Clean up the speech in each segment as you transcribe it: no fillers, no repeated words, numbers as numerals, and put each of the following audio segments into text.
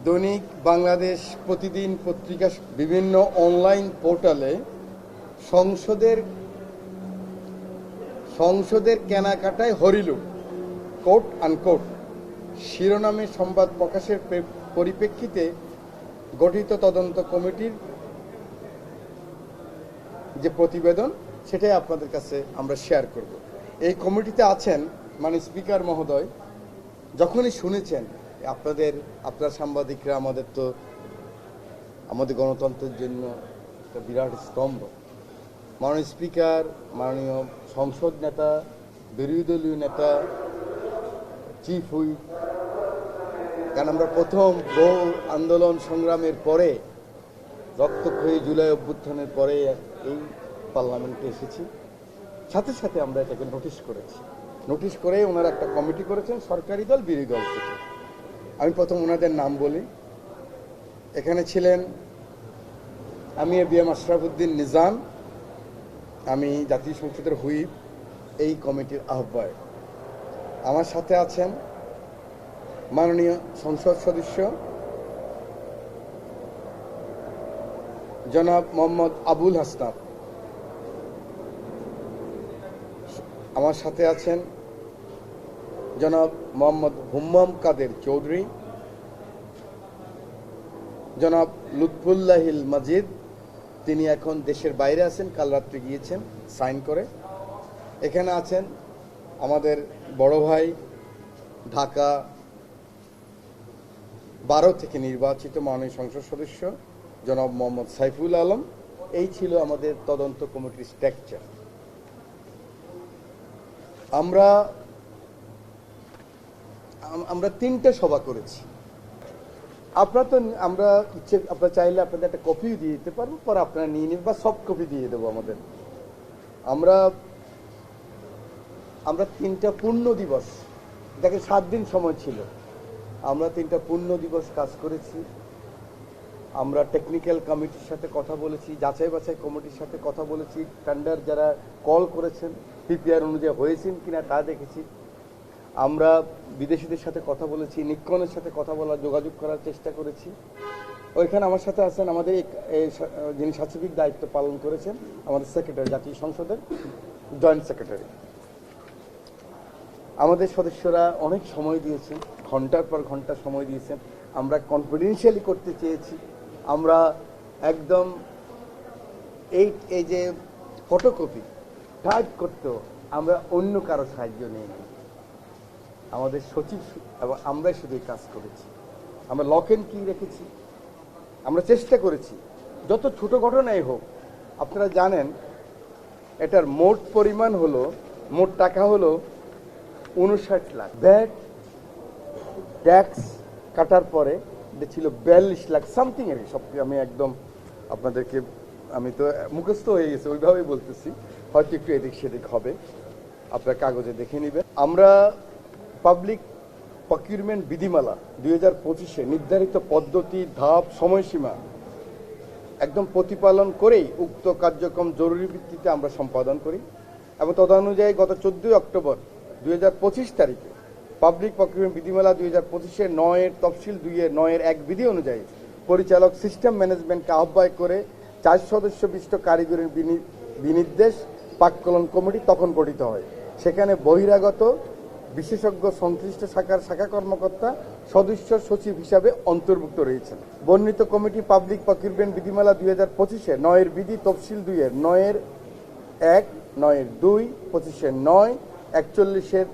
দৈনিক বাংলাদেশ প্রতিদিন পত্রিকা বিভিন্ন অনলাইন পোর্টালে সংসদের কেনাকাটায় হরিলুট কোট আনকোট শিরোনামে সংবাদ প্রকাশের পরিপ্রেক্ষিতে গঠিত তদন্ত কমিটির যে প্রতিবেদন সেটাই আপনাদের কাছে আমরা শেয়ার করব। এই কমিটিতে আছেন স্পিকার মহোদয়। যখনই শুনেছেন আপনার সাংবাদিকরা আমাদের গণতন্ত্রের জন্য একটা বিরাট স্তম্ভ। মাননীয় স্পিকার, মাননীয় সংসদ নেতা, বিরোধী দলীয় নেতা, চিফ হুইপ, কারণ আমরা প্রথম বহু আন্দোলন সংগ্রামের পরে রক্তক্ষয়ী জুলাই অভ্যুত্থানের পরে এই পার্লামেন্টে এসেছি। সাথে সাথে আমরা এটাকে নোটিশ করে ওনারা একটা কমিটি করেছেন, সরকারি দল বিরোধী দল থেকে। আমি প্রথম ওনাদের নাম বলি। এখানে ছিলেন আমির বিএম আশরাফুদ্দিন নিজাম, আমি জাতীয় সংসদের হুইপ, এই কমিটির আহ্বায়ক। আমার সাথে আছেন মাননীয় সংসদ সদস্য জনাব মোহাম্মদ আবুল হাসনাত। আমার সাথে আছেন জনাব মোহাম্মদ হুম্মাম কাদের চৌধুরী, জনাব লুৎফুল্লাহিল মাজিদ, তিনি এখন দেশের বাইরে আছেন, কাল রাত্রে গিয়েছেন সাইন করে। এখানে আছেন আমাদের বড় ভাই, ঢাকা 12 থেকে নির্বাচিত মাননীয় সংসদ সদস্য জনাব মোহাম্মদ সাইফুল আলম। এই ছিল আমাদের তদন্ত কমিটির স্ট্রাকচার। আমরা 3টে সভা করেছি। আপনারা চাইলে আপনাদের একটা কপিও দিয়ে দিতে পারবো, পরে আপনারা নিয়ে নেবেন বা সফট কপি দিয়ে দেবো আমাদের। আমরা 3টা পূর্ণ দিবস, দেখেন 7 দিন সময় ছিল, আমরা 3টা পূর্ণ দিবস কাজ করেছি। আমরা টেকনিক্যাল কমিটির সাথে কথা বলেছি, যাচাই বাছাই কমিটির সাথে কথা বলেছি, টেন্ডার যারা কল করেছেন পিপিআর অনুযায়ী হয়েছেন কিনা তা দেখেছি। আমরা বিদেশিদের সাথে কথা বলেছি, নিক্ষণের সাথে কথা বলার যোগাযোগ করার চেষ্টা করেছি। ওইখানে আমার সাথে আছেন আমাদের যিনি সচিবের দায়িত্ব পালন করেছেন, আমাদের সেক্রেটারি, জাতীয় সংসদের জয়েন্ট সেক্রেটারি। আমাদের সদস্যরা অনেক সময় দিয়েছেন, ঘন্টার পর ঘন্টা সময় দিয়েছেন। আমরা কনফিডেন্সিয়ালি করতে চেয়েছি। আমরা একদম এই যে ফটোকপি টাইপ করতেও আমরা অন্য কারো সাহায্য নিইনি। আমাদের সচিব এবং আমরাই শুধু এই কাজ করেছি। আমরা লক এন্ড কি রেখেছি। আমরা চেষ্টা করেছি যত ছোট ঘটনাই হোক। আপনারা জানেন এটার মোট পরিমাণ হলো, মোট টাকা হলো 59 লাখ। ব্যাট ট্যাক্স কাটার পরে ছিল 42 লাখ সামথিং। এর সব আমি একদম আপনাদেরকে, আমি তো মুখস্থ হয়ে গেছে, ওইভাবেই বলতেছি, হয়তো একটু এদিক সেদিক হবে, আপনার কাগজে দেখে নেবেন। আমরা পাবলিক প্রকিউরমেন্ট বিধিমালা 2025-এ নির্ধারিত পদ্ধতি, ধাপ, সময়সীমা একদম প্রতিপালন করেই উক্ত কার্যক্রম জরুরি ভিত্তিতে আমরা সম্পাদন করি এবং তদনুযায়ী গত 14 অক্টোবর 2025 তারিখে পাবলিক প্রকিউরমেন্ট বিধিমালা 2025-এর 9-এর তফসিল 2-এর 9-এর 1 বিধি অনুযায়ী পরিচালক সিস্টেম ম্যানেজমেন্টকে আহ্বায়ক করে 4 সদস্য বিশিষ্ট কারিগরি বিনির্দেশ পাককলন কমিটি তখন গঠিত হয়। সেখানে বহিরাগত বিশেষজ্ঞ সংশ্লিষ্ট শাখা কর্মকর্তা সদস্য সচিব হিসাবে অন্তর্ভুক্ত রয়েছেন। বর্ণিত কমিটি পাবলিক প্রকিউরমেন্ট বিধিমালা 2025-এর 9-এর বিধি তফসিল 2-এর 9-এর 1, 9-এর 2, 25-এর 9, 41-এর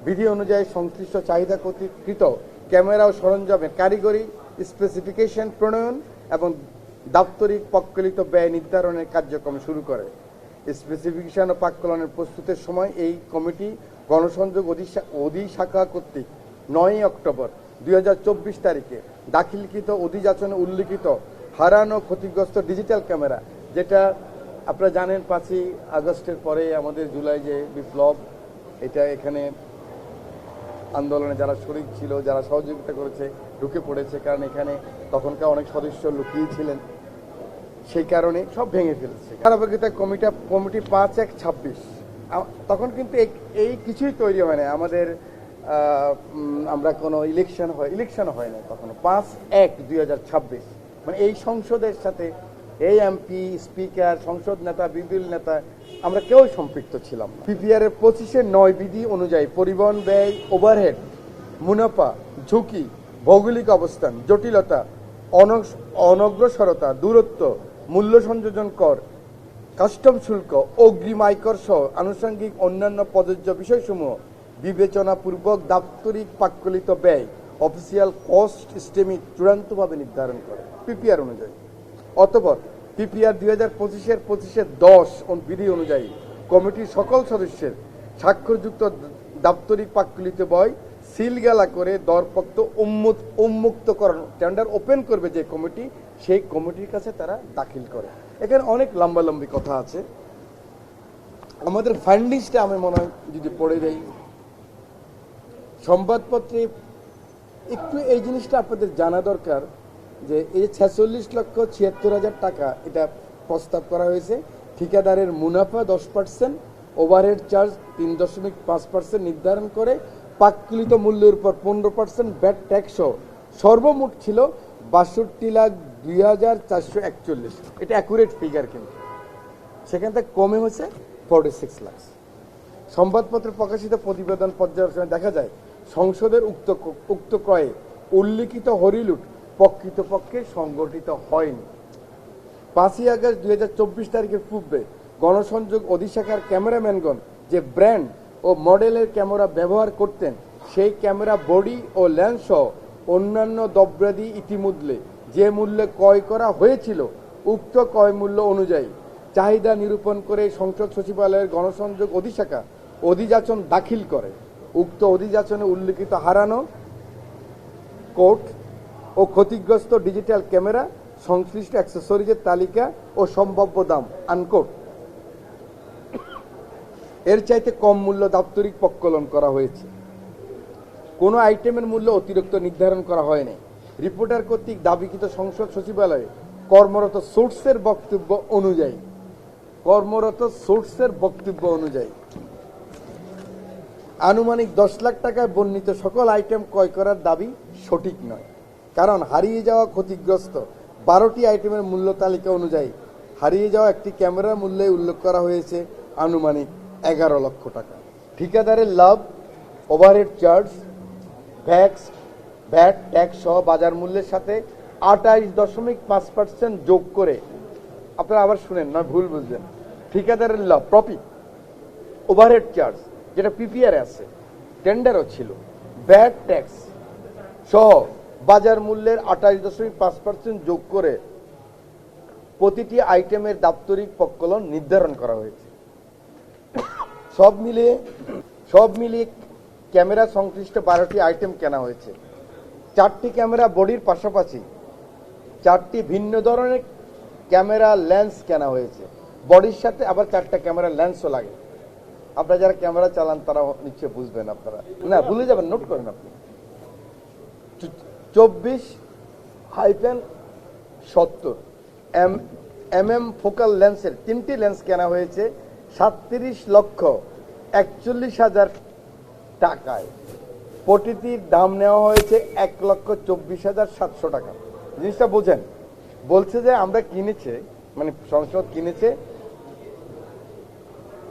বিধি অনুযায়ী সংশ্লিষ্ট চাহিদা কৃত ক্যামেরা ও সরঞ্জামের কারিগরি স্পেসিফিকেশন প্রণয়ন এবং দাপ্তরিক পক্কলিত ব্যয় নির্ধারণের কার্যক্রম শুরু করে। স্পেসিফিকেশন ও পাককলনের প্রস্তুতের সময় এই কমিটি গণসংযোগ অধিশাখা কর্তৃক 9 অক্টোবর 2024 তারিখে দাখিলকৃত অধিযাচনে উল্লিখিত হারানো ক্ষতিগ্রস্ত ডিজিটাল ক্যামেরা, যেটা আপনারা জানেন 5ই আগস্টের পরে আমাদের জুলাই যে বিপ্লব, এটা এখানে আন্দোলনে যারা শরিক ছিল, যারা সহযোগিতা করেছে, ঢুকে পড়েছে, কারণ এখানে তখনকার অনেক সদস্য লুকিয়ে ছিলেন, সেই কারণে সব ভেঙে ফেলেছে। ধারাবাহিকতা কমিটি 5/1/26 তখন কিন্তু এই কিছুই তৈরি হয় না। আমাদের আমরা কোনো ইলেকশন হয় না কখনো 5/1/2026 মানে এই সংসদের সাথে এই এমপি স্পিকার সংসদ নেতা বিরোধী নেতা আমরা কেউ সম্পৃক্ত ছিলাম না। পিপিআর এর 25-9 বিধি অনুযায়ী পরিবহন ব্যয়, ওভারহেড, মুনাফা, ঝুঁকি, ভৌগোলিক অবস্থান, জটিলতা, অনগ্রসরতা, দূরত্ব, মূল্য সংযোজন কর, কাস্টম শুল্ক, অগ্রিম আয়কর সহ আনুষঙ্গিক অন্যান্য প্রযোজ্য বিষয়সমূহ বিবেচনাপূর্বক দাপ্তরিক প্রাক্কলিত ব্যয় অফিসিয়াল কস্ট স্টেমি চূড়ান্তভাবে নির্ধারণ করে পিপিআর অনুযায়ী। অতঃপর পিপিআর 2025-এর 25-10 বিধি অনুযায়ী কমিটির সকল সদস্যের স্বাক্ষরযুক্ত দাপ্তরিক প্রাক্কলিত ব্যয় সিলগালা করে দরপত্র উন্মুক্তকরণ টেন্ডার ওপেন করবে যে কমিটি, সেই কমিটির কাছে তারা দাখিল করে। এখানে অনেক লম্বালম্বি কথা আছে। আমাদের ফাইন্ডিংসটা আমি মনে হয় যদি পড়ে দেই সংবাদপত্রে, একটু এই জিনিসটা আপনাদের জানা দরকার যে এই 46,76,000 টাকা এটা প্রস্তাব করা হয়েছে। ঠিকাদারের মুনাফা 10%, ওভারহেড চার্জ 3.5% নির্ধারণ করে প্রাক্কলিত মূল্যের উপর 15% ব্যাট ট্যাক্স সর্বমোট ছিল 62,02,441। এটা অ্যাকুরেট ফিগার, কিন্তু সেখান থেকে কমে হয়েছে 46 লাখ। সংবাদপত্রে প্রকাশিত প্রতিবেদন পর্যালোচনায় দেখা যায় সংসদের উক্ত ক্রয়ে উল্লিখিত হরিলুট প্রকৃতপক্ষে সংগঠিত হয়নি। 5ই আগস্ট 2024 তারিখের পূর্বে গণসংযোগ অধিশাখার ক্যামেরাম্যানগণ যে ব্র্যান্ড ও মডেলের ক্যামেরা ব্যবহার করতেন, সেই ক্যামেরা বডি ও লেন্স সহ অন্যান্য দ্রব্যাদি ইতিমধ্যে যে মূল্যে ক্রয় করা হয়েছিল, উক্ত ক্রয় মূল্য অনুযায়ী চাহিদা নিরূপণ করে সংসদ সচিবালয়ের গণসংযোগ অধিশাখা অধিযাচন দাখিল করে। উক্ত অধিযাচনে উল্লিখিত হারানো কোট ও ক্ষতিগ্রস্ত ডিজিটাল ক্যামেরা সংশ্লিষ্ট অ্যাক্সেসরিজের তালিকা ও সম্ভাব্য দাম আনকোট এর চাইতে কম মূল্য দাপ্তরিক প্রক্কলন করা হয়েছে। কোনো আইটেমের মূল্য অতিরিক্ত নির্ধারণ করা হয়নি। রিপোর্টার কর্তৃক দাবিকৃত সংসদ সচিবালয়ে কর্মরত সোর্সের বক্তব্য অনুযায়ী আনুমানিক 10 লাখ টাকায় বর্ণিত সকল আইটেম ক্রয় করার দাবি সঠিক নয়, কারণ হারিয়ে যাওয়া ক্ষতিগ্রস্ত 12টি আইটেমের মূল্য তালিকা অনুযায়ী হারিয়ে যাওয়া একটি ক্যামেরার মূল্যে উল্লেখ করা হয়েছে আনুমানিক 11 লক্ষ টাকা। ঠিকাদারের লাভ, ওভারহেড চার্জ, ভ্যাট ট্যাক্স সহ বাজার মূল্যের সাথে 28.5% যোগ করে, আপনারা আবার শুনেন না ভুল বুঝবেন, ঠিকাদারের লাভ, প্রফিট, ওভারহেড চার্জ যেটা পিপিআর আছে, টেন্ডারও ছিল, ভ্যাট ট্যাক্স সহ বাজার মূল্যের 28.5% যোগ করে প্রতিটি আইটেমের দাপ্তরিক প্রক্কলন নির্ধারণ করা হয়েছে। সব মিলিয়ে ক্যামেরা সংশ্লিষ্ট 12টি আইটেম কেনা হয়েছে। 4টি ক্যামেরা বডির পাশাপাশি 4টি ভিন্ন ধরনের ক্যামেরা লেন্স কেনা হয়েছে। বডির সাথে আবার 4টা ক্যামেরা লেন্সও লাগে। আপনারা যারা ক্যামেরা চালান তারা নিশ্চয় বুঝবেন, আপনারা না ভুলে যাবেন, নোট করেন আপনি। 24-70 mm ফোকাল লেন্সের 3টি লেন্স কেনা হয়েছে 37,41,000 টাকায়। প্রতিটির দাম নেওয়া হয়েছে 1,24,700 টাকা। জিনিসটা বোঝেন, বলছে যে আমরা কিনেছে, মানে সংসদ কিনেছে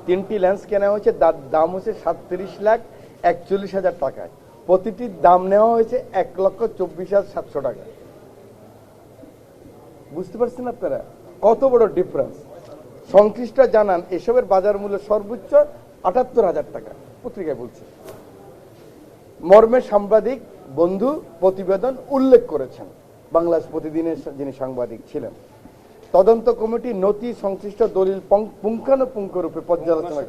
3টি লেন্স কেনা হয়েছে, তার দাম হচ্ছে 37,41,000 টাকায়। প্রতিটির দাম নেওয়া হয়েছে 1,24,700 টাকা। বুঝতে পারছেন আপনারা কত বড় ডিফারেন্স? সংশ্লিষ্ট জানান এসবের বাজার মূল্য সর্বোচ্চ 78,000 টাকা, পত্রিকায় বলছে। মর্মে সাংবাদিক বন্ধু প্রতিবেদন উল্লেখ করেছেন বাংলাদেশ প্রতিদিনের যিনি সাংবাদিক ছিলেন। তদন্ত কমিটি নথি সংশ্লিষ্ট দলিল পুঙ্খানুপুঙ্খ রূপে পর্যালোচনা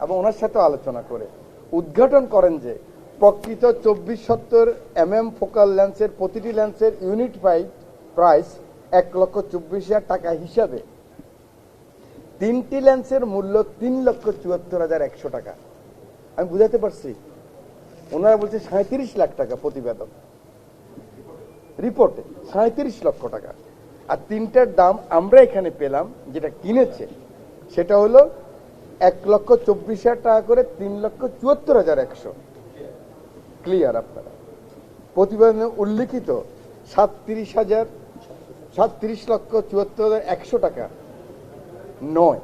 এবং ওনার সাথে আলোচনা করে উদ্ঘাটন করেন যে প্রকৃত 24-70 mm ফোকাল লেন্সের প্রতিটি লেন্সের ইউনিট প্রাইস 1,24,000 টাকা হিসাবে 3টি লেন্সের মূল্য 3,74,100 টাকা। আমি বুঝাতে পারছি? ওনারা বলছে 37 লাখ টাকা প্রতিবেদন রিপোর্টে, 37 লক্ষ টাকা। আর 3টার দাম আমরা এখানে পেলাম, যেটা কিনেছে সেটা হলো 1,24,000 টাকা করে 3,74,100। ক্লিয়ার আপনারা। প্রতিবেদনে উল্লিখিত 37,74,100 টাকা নয়।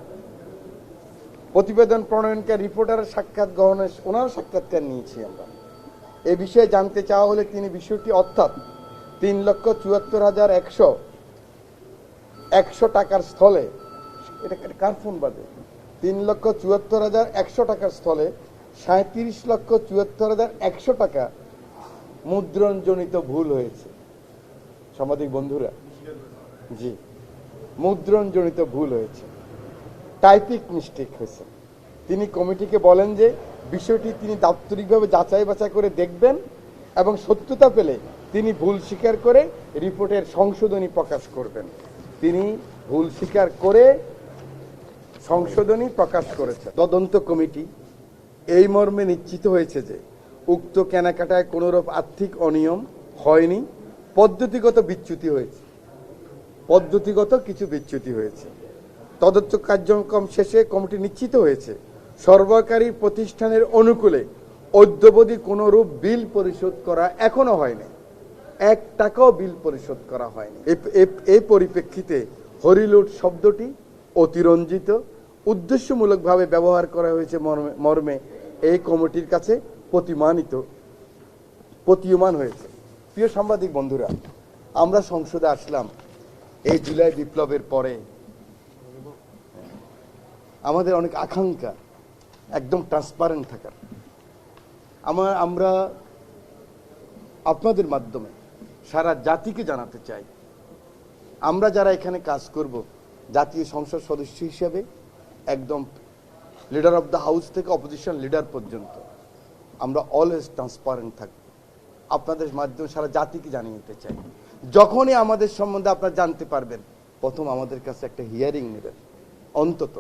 প্রতিবেদন প্রণয়নকারী রিপোর্টারের সাক্ষাৎ গ্রহণের ওনার সাক্ষাৎকার নিয়েছি আমরা। এ বিষয়ে জানতে চাওয়া হলে তিনি বিষয়টি অর্থাৎ 3,74,100 টাকার স্থলে, এটা কার ফোন বাজে, 3,74,100 টাকার স্থলে 37,74,100 টাকা মুদ্রণজনিত ভুল হয়েছে। সাংবাদিক বন্ধুরা, জি, মুদ্রণজনিত ভুল হয়েছে, টাইপিক মিস্টেক হয়েছে। তিনি কমিটিকে বলেন যে বিষয়টি তিনি দাপ্তরিকভাবে যাচাই বাছাই করে দেখবেন এবং সত্যতা পেলে তিনি ভুল স্বীকার করে রিপোর্টের সংশোধনী প্রকাশ করবেন। তিনি ভুল স্বীকার করে সংশোধনী প্রকাশ করেছেন। তদন্ত কমিটি এই মর্মে নিশ্চিত হয়েছে যে উক্ত কেনাকাটায় কোনোরূপ আর্থিক অনিয়ম হয়নি, পদ্ধতিগত বিচ্যুতি হয়েছে, পদ্ধতিগত কিছু বিচ্যুতি হয়েছে। তদন্ত কার্যক্রম শেষে কমিটি নিশ্চিত হয়েছে সরবরাহকারী প্রতিষ্ঠানের অনুকূলে অদ্যাবধি কোনরূপ বিল পরিশোধ করা এখনো হয়নি, 1 টাকাও বিল পরিশোধ করা হয়নি। এই পরিপ্রেক্ষিতে হরিলুট শব্দটি অতিরঞ্জিত উদ্দেশ্যমূলকভাবে ব্যবহার করা হয়েছে মর্মে এই কমিটির কাছে প্রতীয়মান হয়েছে। প্রিয় সাংবাদিক বন্ধুরা, আমরা সংসদে আসলাম এই জুলাই বিপ্লবের পরে। আমাদের অনেক আকাঙ্ক্ষা একদম ট্রান্সপারেন্ট থাকার। আমরা আপনাদের মাধ্যমে সারা জাতিকে জানাতে চাই, আমরা যারা এখানে কাজ করব জাতীয় সংসদ সদস্য হিসেবে একদম লিডার অফ দ্য হাউস থেকে অপোজিশন লিডার পর্যন্ত আমরা অলওয়েজ ট্রান্সপারেন্ট থাকব। আপনাদের মাধ্যমে সারা জাতিকে জানিয়ে দিতে চাই, যখনই আমাদের সম্বন্ধে আপনারা জানতে পারবেন প্রথম আমাদের কাছে একটা হিয়ারিং নেবেন, অন্তত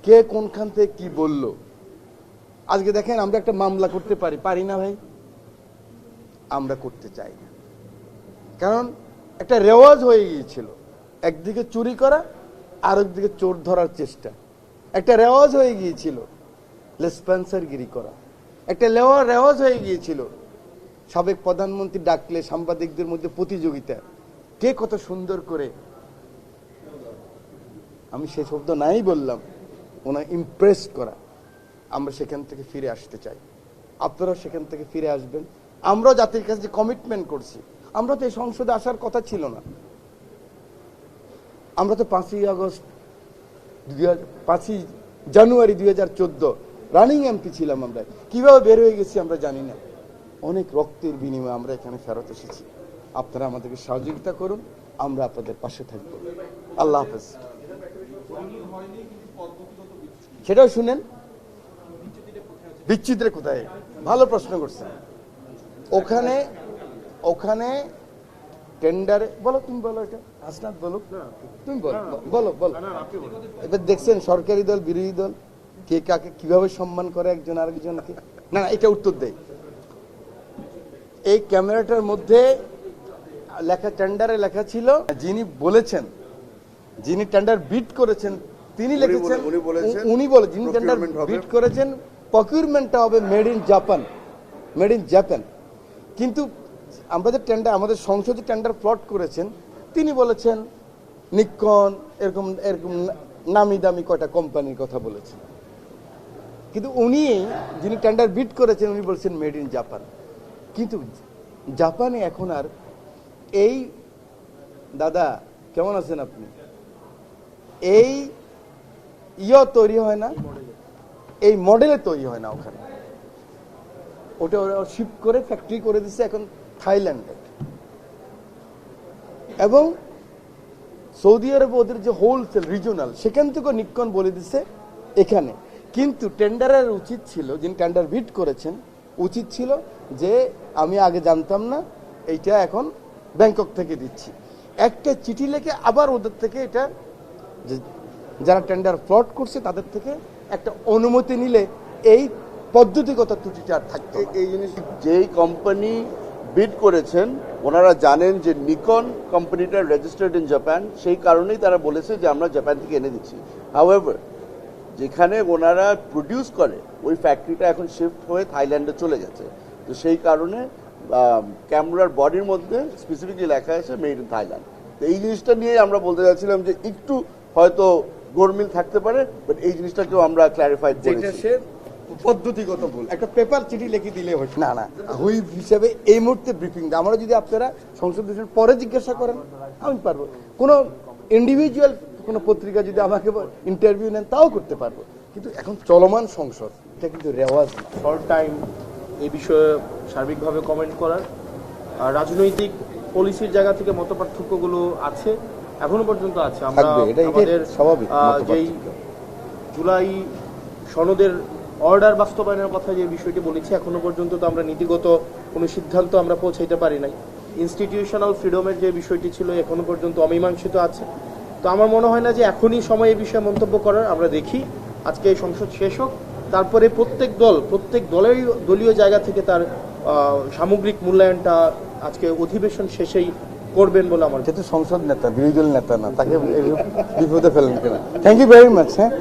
কে কোনখান থেকে কি বলল। আজকে দেখেন আমরা একটা মামলা করতে পারি না ভাই, আমরা করতে চাই না, কারণ একটা রেওয়াজ হয়ে গিয়েছিল একদিকে চুরি করা আর একদিকে চোর ধরার চেষ্টা, একটা রেওয়াজ হয়ে গিয়েছিল লেসপেন্সারগিরি করা, একটা রেওয়াজ হয়ে গিয়েছিল সাবেক প্রধানমন্ত্রী ডাকলে সাংবাদিকদের মধ্যে প্রতিযোগিতা, কে কত সুন্দর করে, আমি সেই শব্দ নাই বললাম, ওনা ইমপ্রেস করা। আমরা সেখান থেকে ফিরে আসতে চাই, আপনারাও সেখান থেকে ফিরে আসবেন। আমরাও জাতির কাছে যে কমিটমেন্ট করছি, আমরা তো এই সংসদে আসার কথা ছিল না, আমরা তো 5ই জানুয়ারি 2014 রানিং এমপি ছিলাম। আমরা কিভাবে বের হয়ে গেছি আমরা জানি না, অনেক রক্তের বিনিময়ে আমরা এখানে ফেরত এসেছি। আপনারা আমাদেরকে সহযোগিতা করুন, আমরা আপনাদের পাশে থাকবো। আল্লাহ হাফেজ। সেটাও শুনেন, বিচ্ছিদ্রে কোথায়, ভালো প্রশ্ন করছেন। ওখানে টেন্ডারে, বলো তুমি, বলো, এটা হাসনাত বলো, তুমি বলো। এবার দেখছেন সরকারি দল বিরোধী দল কে কাকে কিভাবে সম্মান করে একজন আরেকজনকে। না, এটা উত্তর দেয়। এই ক্যামেরাটার মধ্যে লেখা, টেন্ডারে লেখা ছিল, যিনি বলেছেন, যিনি টেন্ডার বিড করেছেন তিনি লিখেছেন, উনি বলে যিনি টেন্ডার বিড করেছেন প্রকিউরমেন্টটা হবে মেড ইন জাপান। কিন্তু আমরা যে টেন্ডার, আমাদের সংসদে টেন্ডার প্লট করেছেন, তিনি বলেছেন নিকন, এরকম নামি দামি কয়টা কোম্পানির কথা বলেছেন। কিন্তু উনি যিনি টেন্ডার বিড করেছেন উনি বলছেন মেড ইন জাপান। কিন্তু জাপানে এখন আর এই, দাদা কেমন আছেন আপনি, এই তৈরি হয় না, এই মডেলে তৈরি হয় না ওখানে। ওটা ওরা শিফট করে ফ্যাক্টরি করে দিচ্ছে এখন থাইল্যান্ডে, এবং সৌদি আরবে ওদের যে হোলসেল রিজনাল সেখান থেকে নিকন বলে দিচ্ছে এখানে। কিন্তু টেন্ডারের উচিত ছিল, যিনি টেন্ডার বিড করেছেন উচিত ছিল যে আমি আগে জানতাম না, এইটা এখন ব্যাংকক থেকে দিচ্ছি, একটা চিঠি লিখে আবার ওদের থেকে এটা যারা টেন্ডার ফ্লট করছে তাদের থেকে একটা অনুমতি নিলে এই পদ্ধতিগত ত্রুটিটা আর থাকতো। এই জিনিস যেই কোম্পানি বিড করেছেন ওনারা জানেন যে নিকন কোম্পানিটা রেজিস্টার্ড ইন জাপান, সেই কারণেই তারা বলেছে যে আমরা জাপান থেকে এনে দিচ্ছি। হাউএভার যেখানে ওনারা প্রডিউস করে ওই ফ্যাক্টরিটা এখন শিফট হয়ে থাইল্যান্ডে চলে গেছে। তো সেই কারণে ক্যামেরার বডির মধ্যে স্পেসিফিকলি লেখা আছে মেড ইন থাইল্যান্ড। তো এই জিনিসটা নিয়ে আমরা বলতে চাচ্ছিলাম যে একটু হয়তো গোলমিল থাকতে পারে, বাট এই জিনিসটাকেও আমরা ক্ল্যারিফাই যেটা করেছি। সে পদ্ধতিগত ভুল, একটা পেপার চিঠি লিখে দিলে হচ্ছে না। না, হুইপ হিসেবে এই মুহূর্তে ব্রিফিং দেয়। আমরা যদি আপনারা সংসদ অধিবেশন পরে জিজ্ঞাসা করেন আমি পারবো, কোনো ইন্ডিভিজুয়াল কোনো পত্রিকা যদি আমাকে ইন্টারভিউ নেন তাও করতে পারবো, কিন্তু এখন চলমান সংসদ এটা কিন্তু রেওয়াজ না। শর্ট টাইম এই বিষয়ে সার্বিকভাবে কমেন্ট করার। আর রাজনৈতিক পলিসির জায়গা থেকে মতপার্থক্যগুলো আছে, এখনো পর্যন্ত আছে। আমরা থাকবে, এটাই আমাদের স্বাভাবিক যেই জুলাই সনদের অর্ডার বাস্তবায়নের কথা যে বিষয়টি বলেছি, এখনো পর্যন্ত তো আমরা নীতিগত কোনো সিদ্ধান্ত আমরা পৌঁছাইতে পারি নাই। ইনস্টিটিউশনাল ফ্রিডমের যে বিষয়টি ছিল এখনো পর্যন্ত অমীমাংসিত আছে। তো আমার মনে হয় না যে এখনই সময় এই বিষয়ে মন্তব্য করার। আমরা দেখি আজকে এই সংসদ শেষ হোক, তারপরে প্রত্যেক দলেরই দলীয় জায়গা থেকে তার সামগ্রিক মূল্যায়নটা আজকে অধিবেশন শেষেই করবেন বলে আমার। সে তো সংসদ নেতা, বিরোধী দল নেতা না, তাকে বিপদে ফেলেন কিনা। Thank you very much. হ্যাঁ।